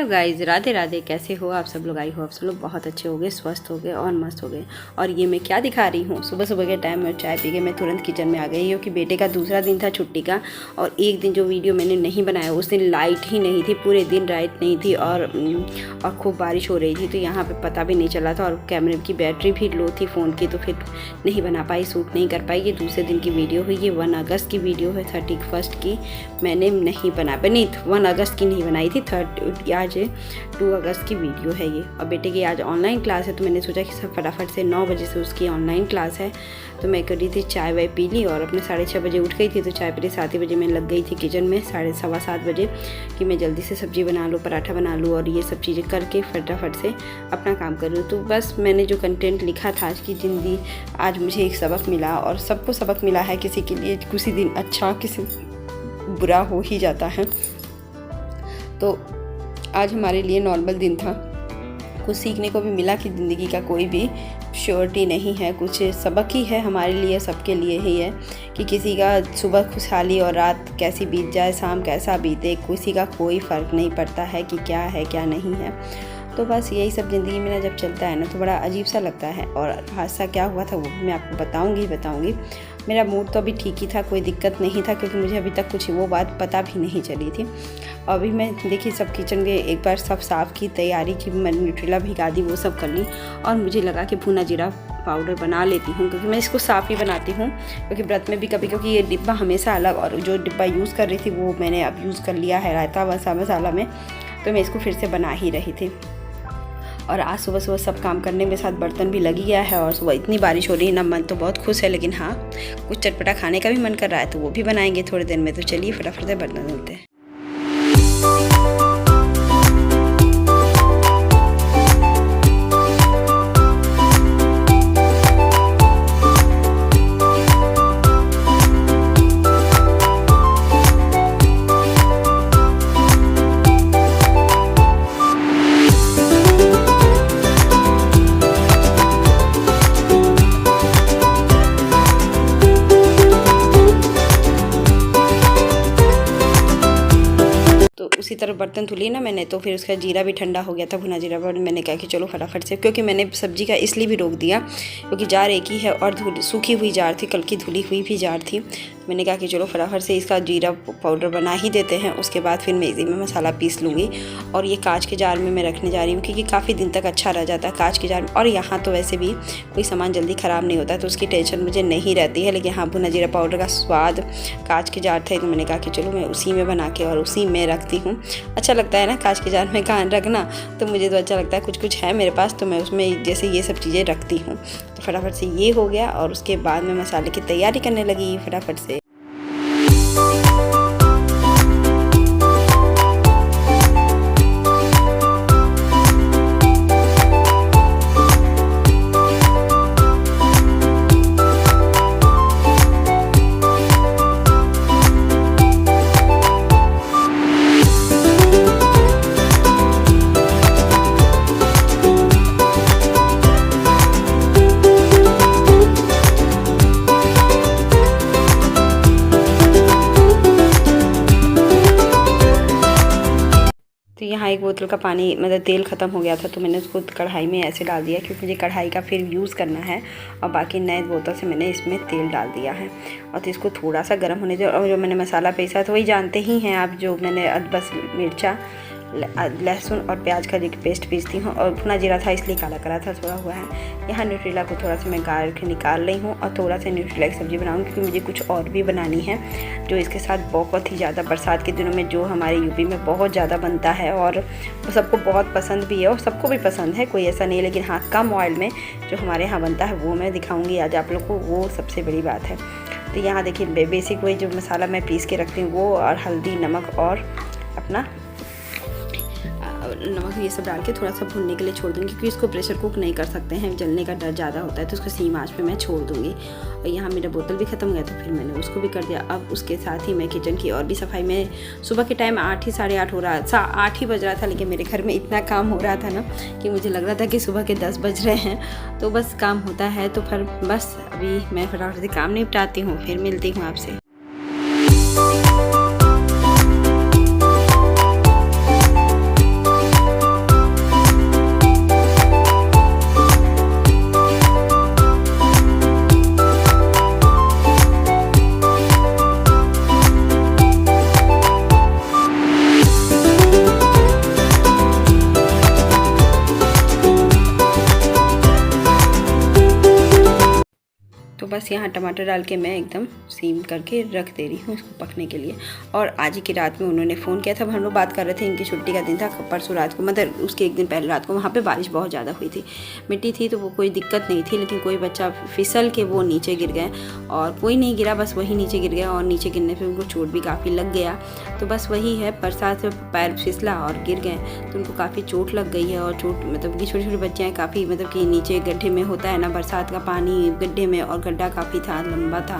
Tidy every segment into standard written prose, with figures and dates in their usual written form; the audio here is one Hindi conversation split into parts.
गाइज, राधे राधे। कैसे हो आप सब लोग? आई हो आप सब लोग बहुत अच्छे हो गए, स्वस्थ हो गए और मस्त हो गए। और ये मैं क्या दिखा रही हूँ, सुबह सुबह के टाइम में चाय पी के मैं तुरंत किचन में आ गई, क्योंकि बेटे का दूसरा दिन था छुट्टी का। और एक दिन जो वीडियो मैंने नहीं बनाया, उस दिन लाइट ही नहीं थी, पूरे दिन लाइट नहीं थी और खूब बारिश हो रही थी, तो यहाँ पर पता भी नहीं चला था। और कैमरे की बैटरी भी लो थी फ़ोन की, तो फिर नहीं बना पाई, शूट नहीं कर पाई। ये दूसरे दिन की वीडियो हुई, ये 1 अगस्त की वीडियो है। 31 की मैंने नहीं बना पाई, नहीं 1 अगस्त की नहीं बनाई थी, आज 2 अगस्त की वीडियो है ये। और बेटे की आज ऑनलाइन क्लास है, तो मैंने सोचा कि सब फटाफट से 9 बजे से उसकी ऑनलाइन क्लास है। तो मैं कर रही थी चाय वाय पी ली और अपने 6:30 बजे उठ गई थी, तो चाय पी ली। 7 बजे मैं लग गई थी किचन में, 7:30 बजे, कि मैं जल्दी से सब्ज़ी बना लूँ, पराठा बना लूँ और ये सब चीज़ें करके फटाफट से अपना काम कर लूँ। तो बस मैंने जो कंटेंट लिखा था आज की ज़िंदगी, आज मुझे एक सबक मिला, और सबको सबक मिला है। किसी के लिए किसी दिन अच्छा, किसी बुरा हो ही जाता है। तो आज हमारे लिए नॉर्मल दिन था। कुछ सीखने को भी मिला कि ज़िंदगी का कोई भी श्योरिटी नहीं है, कुछ सबक ही है हमारे लिए, सबके लिए ही है कि किसी का सुबह खुशहाली और रात कैसी बीत जाए, शाम कैसा बीते, किसी का कोई फ़र्क नहीं पड़ता है कि क्या है क्या नहीं है। तो बस यही सब ज़िंदगी में ना जब चलता है ना, तो बड़ा अजीब सा लगता है। और हादसा क्या हुआ था वो भी मैं आपको बताऊंगी। मेरा मूड तो अभी ठीक ही था, कोई दिक्कत नहीं था, क्योंकि मुझे अभी तक कुछ वो बात पता भी नहीं चली थी। अभी मैं देखिए सब किचन में एक बार सब साफ़ की तैयारी की, मैंने न्यूट्रेला भिगा दी, वो सब कर ली। और मुझे लगा कि भुना जीरा पाउडर बना लेती हूँ, क्योंकि मैं इसको साफ़ ही बनाती हूँ, क्योंकि व्रत में भी कभी, क्योंकि ये डिब्बा हमेशा अलग, और जो डिब्बा यूज़ कर रही थी वो मैंने अब यूज़ कर लिया है रायता मसाला में, तो मैं इसको फिर से बना ही रही थी। और आज सुबह सुबह सब काम करने में साथ बर्तन भी लगी गया है, और सुबह इतनी बारिश हो रही है ना, मन तो बहुत खुश है, लेकिन हाँ कुछ चटपटा खाने का भी मन कर रहा है, तो वो भी बनाएंगे थोड़ी देर में। तो चलिए फटाफट से बर्तन धुलते हैं। उसी तरह बर्तन धुली ना मैंने, तो फिर उसका जीरा भी ठंडा हो गया था, भुना जीरा। पर मैंने कहा कि चलो फटाफट से, क्योंकि मैंने सब्जी का इसलिए भी रोक दिया क्योंकि जार एक ही है और सूखी हुई जार थी, कल की धुली हुई भी जार थी। मैंने कहा कि चलो फटाफट से इसका जीरा पाउडर बना ही देते हैं, उसके बाद फिर मैं इसी में मसाला पीस लूँगी। और ये कांच के जार में मैं रखने जा रही हूँ, क्योंकि काफ़ी दिन तक अच्छा रह जाता है कांच के जार में। और यहाँ तो वैसे भी कोई सामान जल्दी ख़राब नहीं होता, तो उसकी टेंशन मुझे नहीं रहती है। लेकिन हाँ, भुना जीरा पाउडर का स्वाद कांच के जार थे, तो मैंने कहा कि चलो मैं उसी में बना के और उसी में रखती हूँ। अच्छा लगता है ना कांच के जार में खाना रखना, तो मुझे तो अच्छा लगता है। कुछ है मेरे पास, तो मैं उसमें जैसे ये सब चीज़ें रखती हूँ। तो फटाफट से ये हो गया, और उसके बाद मैं मसाले की तैयारी करने लगी फटाफट से। तो यहाँ एक बोतल का पानी, मतलब तेल ख़त्म हो गया था, तो मैंने उसको कढ़ाई में ऐसे डाल दिया, क्योंकि मुझे कढ़ाई का फिर यूज़ करना है। और बाकी नए बोतल से मैंने इसमें तेल डाल दिया है, और तो इसको थोड़ा सा गर्म होने दिया। और जो मैंने मसाला पीसा तो वही जानते ही हैं आप, जो मैंने बस मिर्चा, लहसुन और प्याज का जो पेस्ट पीसती हूँ। और भुना जीरा था इसलिए काला करा था, थोड़ा हुआ है। यहाँ न्यूट्रेला को थोड़ा सा मैं गाड़ के निकाल रही हूँ, और थोड़ा सा न्यूट्रेला की सब्ज़ी बनाऊँगी, क्योंकि मुझे कुछ और भी बनानी है, जो इसके साथ बहुत ही ज़्यादा बरसात के दिनों में जो हमारे यूपी में बहुत ज़्यादा बनता है, और सबको बहुत पसंद भी है, और सबको भी पसंद है, कोई ऐसा नहीं। लेकिन हाँ, कम ऑयल में जो हमारे यहाँ बनता है वो मैं दिखाऊँगी आज आप लोग को, वो सबसे बड़ी बात है। तो यहाँ देखिए बेसिक वही जो मसाला मैं पीस के रखती हूँ वो, और हल्दी, नमक और अपना नमक ये सब डाल के थोड़ा सा भुनने के लिए छोड़ दूँगी, क्योंकि इसको प्रेशर कुक नहीं कर सकते हैं, जलने का डर ज़्यादा होता है, तो उसको सीम आंच पे मैं छोड़ दूँगी। और यहाँ मेरा बोतल भी ख़त्म हो गया, तो फिर मैंने उसको भी कर दिया। अब उसके साथ ही मैं किचन की और भी सफाई में, सुबह के टाइम 8 ही 8:30 हो रहा, 8 ही बज रहा था, लेकिन मेरे घर में इतना काम हो रहा था ना कि मुझे लग रहा था कि सुबह के 10 बज रहे हैं। तो बस काम होता है, तो फिर बस अभी मैं फटाफट से काम निपटाती हूँ, फिर मिलती हूँ आपसे। तो बस यहाँ टमाटर डाल के मैं एकदम सीम करके रख दे रही हूँ इसको पकने के लिए। और आज ही की रात में उन्होंने फ़ोन किया था, हम लोग बात कर रहे थे, इनकी छुट्टी का दिन था परसों रात को, मतलब उसके एक दिन पहले रात को। वहाँ पे बारिश बहुत ज़्यादा हुई थी, मिट्टी थी तो वो कोई दिक्कत नहीं थी, लेकिन कोई बच्चा फिसल के वो नीचे गिर गए और कोई नहीं गिरा, बस वही नीचे गिर गया और नीचे गिरने पर उनको चोट भी काफ़ी लग गया। तो बस वही है, बरसात से पैर फिसला और गिर गए तो उनको काफ़ी चोट लग गई है। और चोट मतलब कि छोटे छोटे बच्चे हैं काफ़ी, मतलब कि नीचे गड्ढे में होता है ना बरसात का पानी गड्ढे में, और गड्ढा काफ़ी था, लंबा था,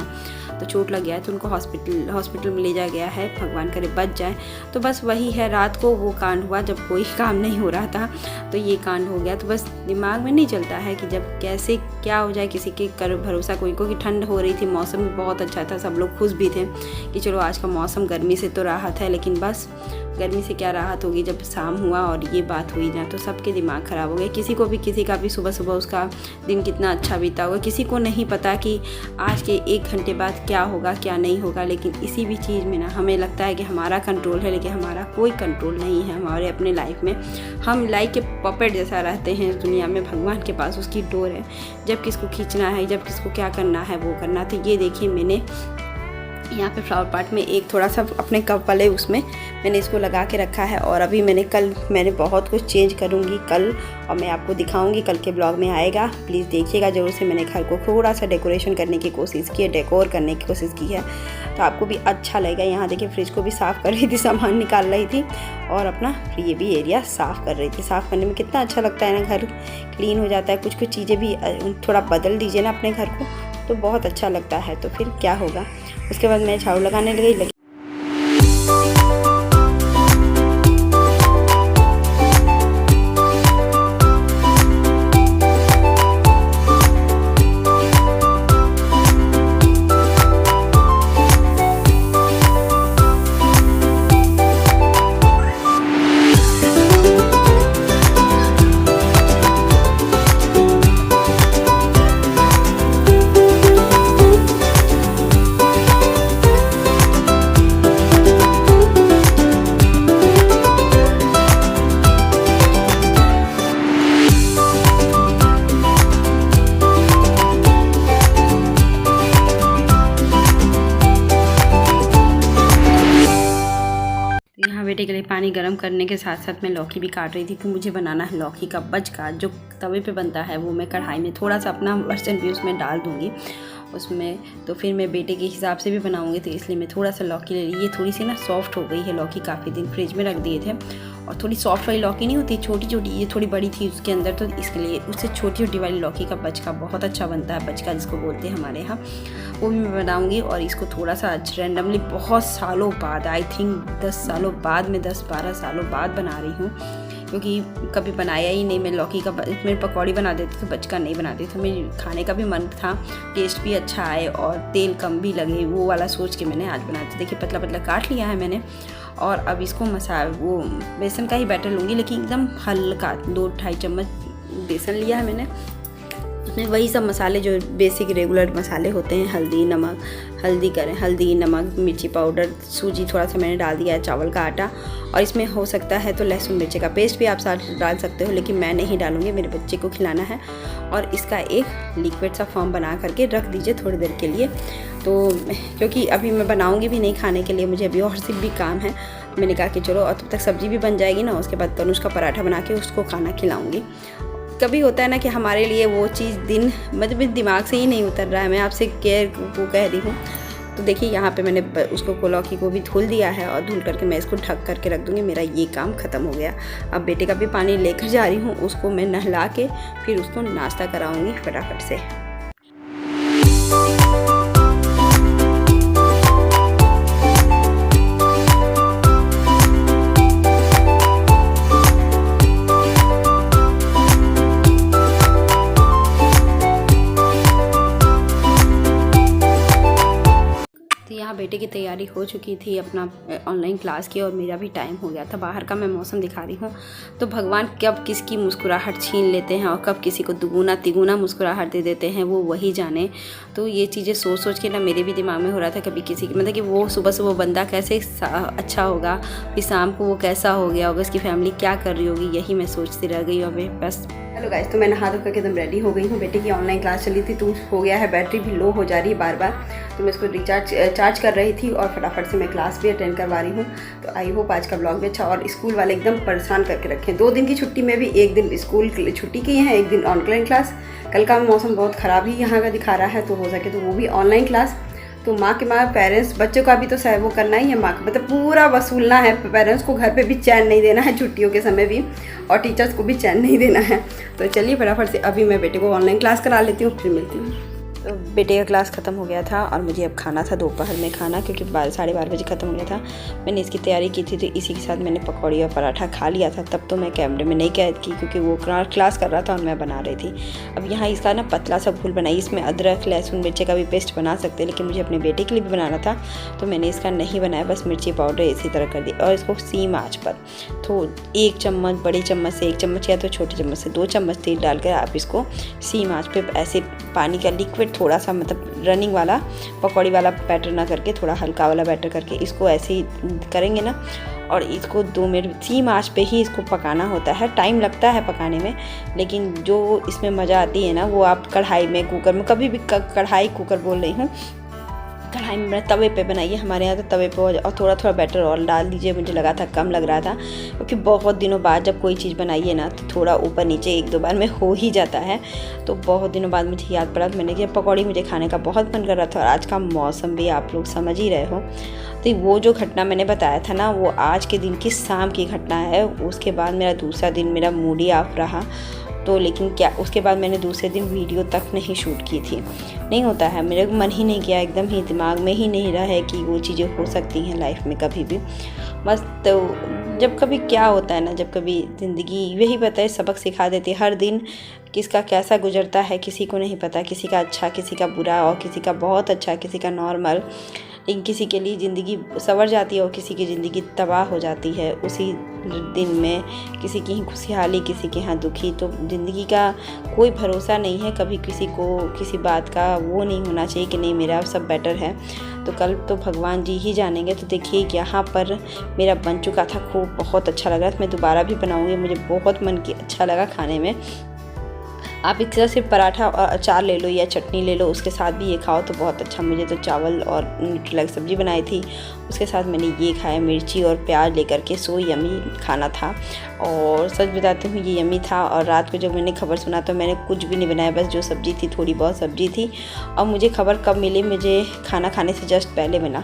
तो चोट लग गया है तो उनको हॉस्पिटल में ले जाया गया है, भगवान करे बच जाए। तो बस वही है, रात को वो कांड हुआ जब कोई काम नहीं हो रहा था तो ये कांड हो गया। तो बस दिमाग में नहीं चलता है कि जब कैसे क्या हो जाए, किसी के कर भरोसा कोई को। कि ठंड हो रही थी, मौसम भी बहुत अच्छा था, सब लोग खुश भी थे कि चलो आज का मौसम गर्मी से तो राहत है, लेकिन बस गर्मी से क्या राहत होगी जब शाम हुआ और ये बात हुई ना, तो सबके दिमाग ख़राब हो गए। किसी का भी सुबह सुबह उसका दिन कितना अच्छा बीता होगा, किसी को नहीं पता कि आज के 1 घंटे बाद क्या होगा क्या नहीं होगा। लेकिन इसी भी चीज़ में ना हमें लगता है कि हमारा कंट्रोल है, लेकिन हमारा कोई कंट्रोल नहीं है हमारे अपने लाइफ में। हम लाइफ के पपेट जैसा रहते हैं इस दुनिया में, भगवान के पास उसकी डोर है, जब किसको खींचना है, जब किसको क्या करना है वो करना। तो ये देखिए मैंने यहाँ पे फ्लावर पॉट में एक थोड़ा सा अपने कप वाले उसमें मैंने इसको लगा के रखा है। और अभी मैंने बहुत कुछ चेंज करूँगी कल, और मैं आपको दिखाऊंगी, कल के ब्लॉग में आएगा, प्लीज़ देखिएगा ज़रूर से। मैंने घर को थोड़ा सा डेकोरेशन करने की कोशिश की है, डेकोर करने की कोशिश की है, तो आपको भी अच्छा लगेगा। यहाँ देखिए फ्रिज को भी साफ़ कर रही थी, सामान निकाल रही थी, और अपना ये भी एरिया साफ़ कर रही थी। साफ़ करने में कितना अच्छा लगता है ना, घर क्लीन हो जाता है। कुछ चीज़ें भी थोड़ा बदल दीजिए ना अपने घर को तो बहुत अच्छा लगता है। तो फिर क्या होगा, उसके बाद मैं झाड़ू लगाने लगी। बेटे के लिए पानी गर्म करने के साथ साथ मैं लौकी भी काट रही थी, तो मुझे बनाना है लौकी का बचका, जो तवे पे बनता है। वो मैं कढ़ाई में थोड़ा सा अपना वर्जन भी उसमें डाल दूँगी उसमें। तो फिर मैं बेटे के हिसाब से भी बनाऊँगी, तो इसलिए मैं थोड़ा सा लौकी ले ली। ये थोड़ी सी ना सॉफ्ट हो गई है लौकी, काफ़ी दिन फ्रिज में रख दिए थे। और थोड़ी सॉफ्ट वाली लौकी नहीं होती छोटी छोटी, ये थोड़ी बड़ी थी उसके अंदर, तो इसके लिए उससे छोटी छोटी वाली लौकी का बचका बहुत अच्छा बनता है, बचका जिसको बोलते हैं हमारे यहाँ, वो भी मैं बनाऊँगी। और इसको थोड़ा सा रैंडमली बहुत सालों बाद, आई थिंक 10 सालों बाद, मैं 10-12 सालों बाद बना रही हूँ, क्योंकि कभी बनाया ही नहीं मैं लौकी का। मेरे पकौड़ी बना देती तो बचका नहीं बनाती, तो मेरे खाने का भी मन था, टेस्ट भी अच्छा आए और तेल कम भी लगे, वो वाला सोच के मैंने आज बनाया। तो देखिए पतला पतला काट लिया है मैंने, और अब इसको वो बेसन का ही बैटर लूँगी, लेकिन एकदम हल्का 2-2.5 चम्मच बेसन लिया है मैंने। उसमें वही सब मसाले जो बेसिक रेगुलर मसाले होते हैं, हल्दी नमक मिर्ची पाउडर, सूजी थोड़ा सा मैंने डाल दिया है, चावल का आटा, और इसमें हो सकता है तो लहसुन मिर्ची का पेस्ट भी आप साथ डाल सकते हो, लेकिन मैं नहीं डालूँगी, मेरे बच्चे को खिलाना है। और इसका एक लिक्विड सा फॉर्म बना करके रख दीजिए थोड़ी देर के लिए। तो क्योंकि अभी मैं बनाऊँगी भी नहीं खाने के लिए, मुझे अभी और सिर्फ भी काम है, मैंने कहा कि चलो, और तब तक सब्ज़ी भी बन जाएगी ना, उसके बाद तनुष का पराठा बना के उसको खाना खिलाऊँगी। कभी होता है ना कि हमारे लिए वो चीज़ दिन मतलब दिमाग से ही नहीं उतर रहा है, मैं आपसे केयर को कह रही हूँ। तो देखिए यहाँ पे मैंने उसको लौकी को भी धुल दिया है, और धुल करके मैं इसको ढक करके रख दूँगी, मेरा ये काम ख़त्म हो गया। अब बेटे का भी पानी लेकर जा रही हूँ, उसको मैं नहला के फिर उसको नाश्ता कराऊँगी फटाफट से। बेटे की की तैयारी हो चुकी थी अपना ऑनलाइन क्लास की और मेरा भी टाइम हो गया था। बाहर का मैं मौसम दिखा रही हूँ। तो भगवान कब किसकी मुस्कुराहट छीन लेते हैं और कब किसी को दुगुना तिगुना मुस्कुराहट दे देते हैं वो वही जाने। तो ये चीज़ें सोच सोच के ना मेरे भी दिमाग में हो रहा था कभी किसी की मतलब कि वो सुबह सुबह बंदा कैसे अच्छा होगा, फिर शाम को वो कैसा हो गया होगा, उसकी फैमिली क्या कर रही होगी, यही मैं सोचती रह गई। और बस हेलो गाइस, तो मैं नहा धो करके एकदम रेडी हो गई हूँ। बेटे की ऑनलाइन क्लास चली थी तो हो गया है, बैटरी भी लो हो जा रही है बार बार। तो मैं इसको चार्ज कर रही थी और फटाफट से मैं क्लास भी अटेंड करवा रही हूँ। तो आई होप आज का ब्लॉग भी अच्छा। और स्कूल वाले एकदम परेशान करके रखे हैं। 2 दिन की छुट्टी में भी 1 दिन स्कूल छुट्टी की है, 1 दिन ऑनलाइन क्लास। कल का मौसम बहुत ख़राब ही यहाँ का दिखा रहा है, तो हो सके तो वो भी ऑनलाइन क्लास। तो माँ के पेरेंट्स बच्चों का भी तो वो करना ही है, माँ का मतलब पूरा वसूलना है। पेरेंट्स को घर पे भी चैन नहीं देना है छुट्टियों के समय भी, और टीचर्स को भी चैन नहीं देना है। तो चलिए फटाफट से अभी मैं बेटे को ऑनलाइन क्लास करा लेती हूँ, फिर मिलती हूँ। तो बेटे का क्लास ख़त्म हो गया था और मुझे अब खाना था दोपहर में खाना, क्योंकि 12:30 बजे ख़त्म हो गया था। मैंने इसकी तैयारी की थी तो इसी के साथ मैंने पकौड़ी और पराठा खा लिया था। तब तो मैं कैमरे में नहीं कैद की क्योंकि वो क्लास कर रहा था और मैं बना रही थी। अब यहाँ इसका ना पतला सा घोल बनाई, इसमें अदरक लहसुन मिर्ची का भी पेस्ट बना सकते हैं, लेकिन मुझे अपने बेटे के लिए भी बनाना था तो मैंने इसका नहीं बनाया, बस मिर्ची पाउडर इसी तरह कर दी। और इसको सीम आँच पर तो 1 चम्मच, बड़े चम्मच से 1 चम्मच या तो छोटे चम्मच से 2 चम्मच तेल डालकर आप इसको सीम आँच पे ऐसे पानी का लिक्विड थोड़ा सा, मतलब रनिंग वाला पकौड़ी वाला बैटर ना करके थोड़ा हल्का वाला बैटर करके इसको ऐसे ही करेंगे ना। और इसको 2 मिनट सीम आँच पे ही इसको पकाना होता है। टाइम लगता है पकाने में, लेकिन जो इसमें मज़ा आती है ना वो आप कढ़ाई में, कुकर में, कभी भी कढ़ाई कुकर बोल रही हूँ, कढ़ाई में तवे पे बनाइए। हमारे यहाँ तो तवे पे, और थोड़ा थोड़ा बैटर और डाल दीजिए। मुझे लगा था कम लग रहा था, क्योंकि बहुत दिनों बाद जब कोई चीज़ बनाइए ना तो थोड़ा ऊपर नीचे 1-2 बार में हो ही जाता है। तो बहुत दिनों बाद मुझे याद पड़ा तो मैंने किया। पकौड़ी मुझे खाने का बहुत मन कर रहा था और आज का मौसम भी आप लोग समझ ही रहे हो। तो वो जो घटना मैंने बताया था ना वो आज के दिन की शाम की घटना है। उसके बाद मेरा दूसरा दिन मेरा मूड ही ऑफ रहा। तो लेकिन क्या, उसके बाद मैंने दूसरे दिन वीडियो तक नहीं शूट की थी। नहीं होता है, मेरे मन ही नहीं किया, एकदम ही दिमाग में ही नहीं रहा है कि वो चीज़ें हो सकती हैं लाइफ में कभी भी। बस तो जब कभी क्या होता है ना, जब कभी ज़िंदगी यही पता है सबक सिखा देती है। हर दिन किसका कैसा गुजरता है किसी को नहीं पता, किसी का अच्छा, किसी का बुरा, और किसी का बहुत अच्छा, किसी का नॉर्मल। लेकिन किसी के लिए ज़िंदगी संवर जाती है और किसी की ज़िंदगी तबाह हो जाती है उसी दिन में। किसी की खुशहाली, किसी के यहाँ दुखी। तो ज़िंदगी का कोई भरोसा नहीं है, कभी किसी को किसी बात का वो नहीं होना चाहिए कि नहीं मेरा सब बेटर है। तो कल तो भगवान जी ही जानेंगे। तो देखिए यहाँ पर मेरा बन चुका था, खूब बहुत अच्छा लग रहा था। मैं दोबारा भी बनाऊँगी, मुझे बहुत मन की अच्छा लगा खाने में। आप इसके साथ सिर्फ पराठा और अचार ले लो या चटनी ले लो, उसके साथ भी ये खाओ तो बहुत अच्छा। मुझे तो चावल और न्यूट्रेला की सब्ज़ी बनाई थी, उसके साथ मैंने ये खाया मिर्ची और प्याज लेकर के। सो यमी खाना था और सच बताती हूँ ये यमी था। और रात को जब मैंने खबर सुना तो मैंने कुछ भी नहीं बनाया, बस जो सब्ज़ी थी थोड़ी बहुत सब्ज़ी थी। और मुझे खबर कब मिली, मुझे खाना खाने से जस्ट पहले मिला।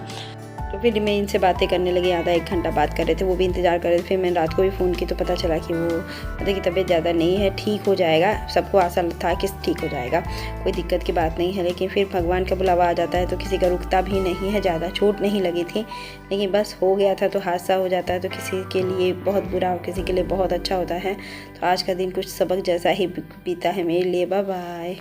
तो फिर मैं इनसे बातें करने लगी, आधा 1 घंटा बात कर रहे थे, वो भी इंतज़ार कर रहे थे। फिर मैंने रात को भी फ़ोन की तो पता चला कि वो मतलब की तबीयत ज़्यादा नहीं है, ठीक हो जाएगा। सबको आशा था कि ठीक हो जाएगा, कोई दिक्कत की बात नहीं है। लेकिन फिर भगवान का बुलावा आ जाता है तो किसी का रुकता भी नहीं है। ज़्यादा चोट नहीं लगी थी, लेकिन बस हो गया था। तो हादसा हो जाता है तो किसी के लिए बहुत बुरा और किसी के लिए बहुत अच्छा होता है। तो आज का दिन कुछ सबक जैसा ही बीता है मेरे लिए। Bye bye.